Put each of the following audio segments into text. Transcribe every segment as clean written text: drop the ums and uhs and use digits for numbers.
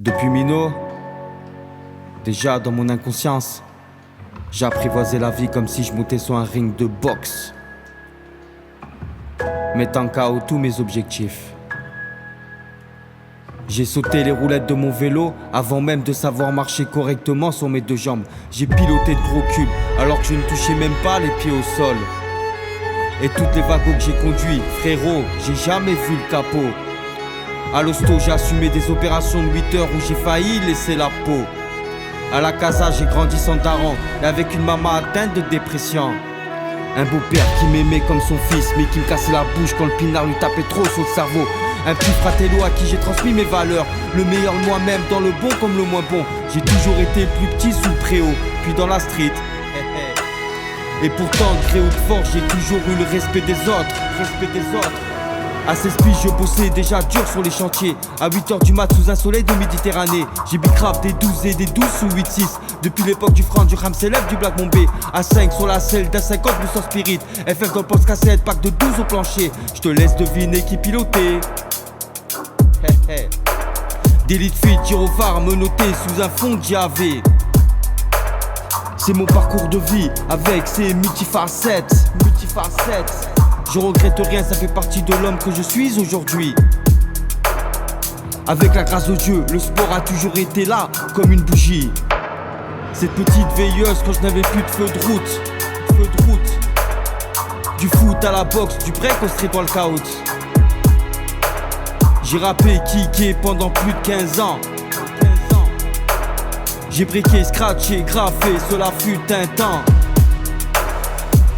Depuis Minot, déjà dans mon inconscience, j'apprivoisais la vie comme si je montais sur un ring de boxe, mettant KO tous mes objectifs. J'ai sauté les roulettes de mon vélo avant même de savoir marcher correctement sur mes deux jambes. J'ai piloté de gros cubes alors que je ne touchais même pas les pieds au sol. Et toutes les wagons que j'ai conduits, frérot, j'ai jamais vu le capot. À l'hosto, j'ai assumé des opérations de 8 heures où j'ai failli laisser la peau. À la casa, j'ai grandi sans daron et avec une maman atteinte de dépression. Un beau-père qui m'aimait comme son fils mais qui me cassait la bouche quand le pinard lui tapait trop sur le cerveau. Un petit fratello à qui j'ai transmis mes valeurs, le meilleur de moi-même dans le bon comme le moins bon. J'ai toujours été le plus petit sous le préau, puis dans la street. Et pourtant, gré ou de force, j'ai toujours eu le respect des autres. À 16 piges, je bossais déjà dur sur les chantiers. À 8h du mat sous un soleil de Méditerranée. J'ai bicrave des 12 et des 12 sous 8-6. Depuis l'époque du franc, du Ramselef, du Black Bombay. À 5 sur la selle d'un 50 bleu sans spirit. FF dans le poste cassette, pack de 12 au plancher. Je te laisse deviner qui pilotait. D'élite fuite, gyrophare menotté sous un fond de JAV. C'est mon parcours de vie avec ses multifacettes. Je regrette rien, ça fait partie de l'homme que je suis aujourd'hui. Avec la grâce de Dieu, le sport a toujours été là, comme une bougie. Cette petite veilleuse quand je n'avais plus de feu de route. Du foot à la boxe, du break au street workout. J'ai rappé, kické pendant plus de 15 ans. J'ai briqué, scratché, graffé, cela fut un temps.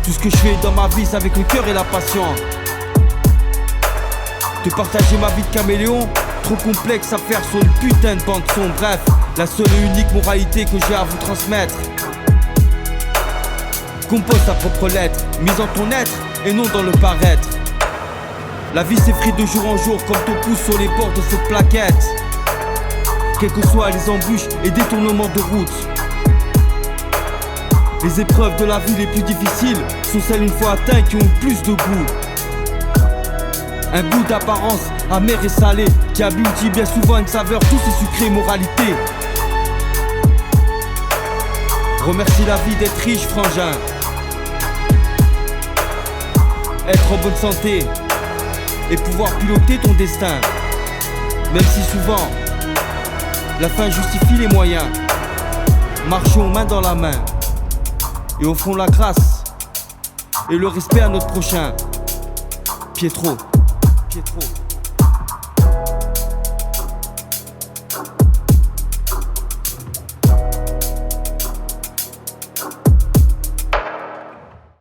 Tout ce que je fais dans ma vie, c'est avec le cœur et la passion. De partager ma vie de caméléon, trop complexe à faire sur une putain de bande son. Bref, la seule et unique moralité que j'ai à vous transmettre. Compose ta propre lettre, mise en ton être et non dans le paraître. La vie s'effrite de jour en jour comme ton pouce sur les bords de cette plaquette. Quelles que soient les embûches et détournements de route. Les épreuves de la vie les plus difficiles sont celles une fois atteintes qui ont plus de goût. Un goût d'apparence amer et salé qui aboutit bien souvent à une saveur douce et sucrée moralité. Remercie la vie d'être riche, frangin. Être en bonne santé et pouvoir piloter ton destin. Même si souvent la fin justifie les moyens. Marchons main dans la main et offrons la grâce et le respect à notre prochain. Pietro.